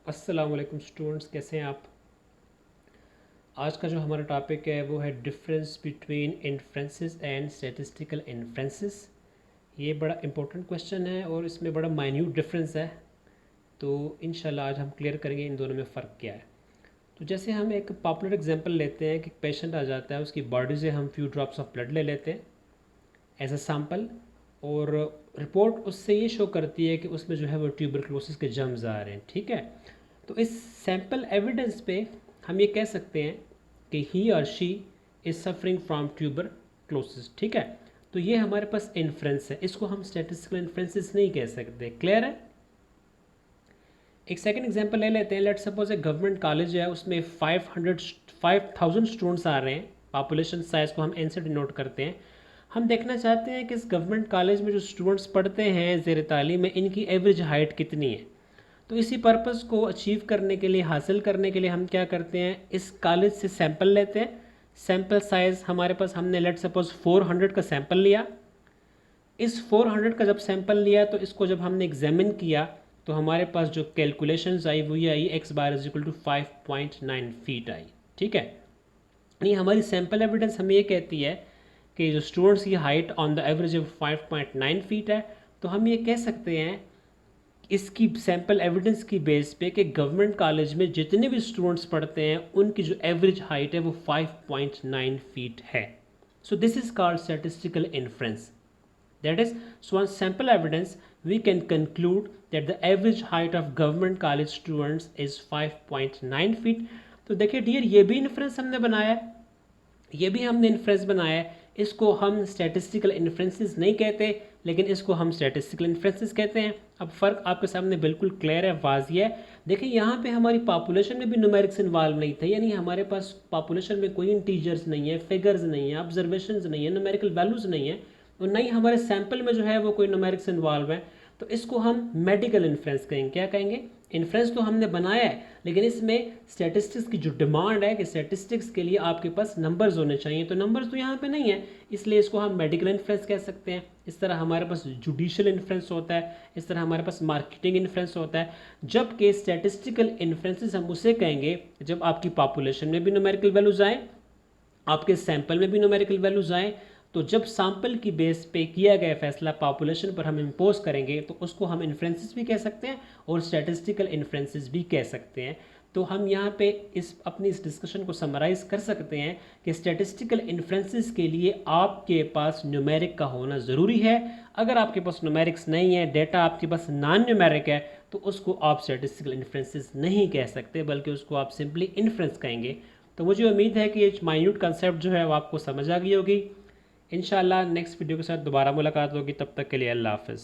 अस्सलाम वालेकुम स्टूडेंट्स, कैसे हैं आप। आज का जो हमारा टॉपिक है वो है difference between inferences and statistical inferences. ये बड़ा इंपॉर्टेंट क्वेश्चन है और इसमें बड़ा माइन्यूट डिफरेंस है। तो इंशाल्लाह आज हम क्लियर करेंगे इन दोनों में फ़र्क क्या है। तो जैसे हम एक पॉपुलर एग्जांपल लेते हैं कि पेशेंट आ जाता है, उसकी बॉडी से हम फ्यू ड्रॉप्स ऑफ ब्लड ले लेते हैं एज अ सैम्पल, और रिपोर्ट उससे ये शो करती है कि उसमें जो है वो ट्यूबरक्लोसिस के जर्म्स आ रहे हैं। ठीक है, तो इस सैम्पल एविडेंस पे हम ये कह सकते हैं कि ही और she is suffering from tuberculosis. ठीक है, तो ये हमारे पास इन्फ्रेंस है, इसको हम स्टैटिस्टिकल इन्फ्रेंसेस नहीं कह सकते। क्लियर है। एक सेकंड एग्जांपल ले लेते हैं। लेट सपोज एक गवर्नमेंट कॉलेज है, उसमें 5000 स्टूडेंट्स आ रहे हैं। पॉपुलेशन साइज को हम एन से डिनोट करते हैं। हम देखना चाहते हैं कि इस गवर्नमेंट कॉलेज में जो स्टूडेंट्स पढ़ते हैं ज़ेर तालीम में, इनकी एवरेज हाइट कितनी है। तो इसी पर्पज़ को अचीव करने के लिए, हासिल करने के लिए हम क्या करते हैं, इस कॉलेज से सैंपल लेते हैं। सैंपल साइज़ हमारे पास, हमने लेट सपोज 400 का सैंपल लिया। इस 400 का जब सैंपल लिया तो इसको जब हमने एग्जामिन किया तो हमारे पास जो कैलकुलेशंस आई वो ये आई, x bar is equal to 5.9 feet आई। ठीक है, यानी हमारी सैंपल एविडेंस हमें ये कहती है कि जो स्टूडेंट्स की height on the average 5.9 feet है। तो हम ये कह सकते हैं इसकी सैंपल एविडेंस की बेस पे कि गवर्नमेंट कॉलेज में जितने भी स्टूडेंट्स पढ़ते हैं उनकी जो एवरेज हाइट है वो 5.9 फीट है। So this is called statistical inference. That is, so on sample evidence, we can conclude that the average height of government college students is 5.9 feet. तो देखिए डियर, ये भी इन्फ्रेंस हमने बनाया है, ये भी हमने इन्फ्रेंस बनाया है। इसको हम स्टैटिस्टिकल इन्फ्रेंसेस नहीं कहते, लेकिन इसको हम स्टैटिस्टिकल इन्फ्रेंसेस कहते हैं। अब फ़र्क आपके सामने बिल्कुल क्लियर है, वाज़िह है। देखिए यहाँ पे हमारी पॉपुलेशन में भी न्यूमेरिक्स इन्वॉल्व नहीं थे, यानी हमारे पास पॉपुलेशन में कोई इंटीजर्स नहीं है, फिगर्स नहीं है, ऑब्जर्वेशंस नहीं है, न्यूमेरिकल वैल्यूज़ नहीं है, और नहीं हमारे सैंपल में जो है वो कोई न्यूमेरिक्स इन्वॉल्व है। तो इसको हम मेडिकल इन्फ्रेंस कहेंगे। क्या कहेंगे? इन्फ्रेंस तो हमने बनाया है, लेकिन इसमें स्टैटिस्टिक्स की जो डिमांड है कि स्टैटिस्टिक्स के लिए आपके पास नंबर्स होने चाहिए, तो नंबर्स तो यहाँ पे नहीं है, इसलिए इसको हम मेडिकल इन्फ्रेंस कह सकते हैं। इस तरह हमारे पास जुडिशियल इन्फ्रेंस होता है, इस तरह हमारे पास मार्केटिंग इन्फ्रेंस होता है। जबकि स्टैटिस्टिकल इन्फ्रेंसेस हम उसे कहेंगे जब आपकी पॉपुलेशन में भी न्यूमेरिकल वैल्यूज आए, आपके सैंपल में भी न्यूमेरिकल वैल्यूज आए। तो जब सैंपल की बेस पे किया गया फैसला पॉपुलेशन पर हम इम्पोज करेंगे तो उसको हम इन्फ्रेंसेस भी कह सकते हैं और स्टैटिस्टिकल इन्फ्रेंसेस भी कह सकते हैं। तो हम यहाँ पे इस डिस्कशन को समराइज कर सकते हैं कि स्टैटिस्टिकल इन्फ्रेंसेस के लिए आपके पास न्यूमेरिक का होना ज़रूरी है। अगर आपके पास न्यूमेरिक्स नहीं है, डेटा आपके पास नॉन न्यूमेरिक है, तो उसको आप स्टैटिस्टिकल इन्फ्रेंसेस नहीं कह सकते, बल्कि उसको आप सिंपली इन्फ्रेंस कहेंगे। तो मुझे उम्मीद है कि ये माइन्यूट कंसेप्ट जो है वो आपको समझ आ गई होगी। इंशाल्लाह नेक्स्ट वीडियो के साथ दोबारा मुलाकात होगी, तब तक के लिए अल्लाह हाफ़िज़।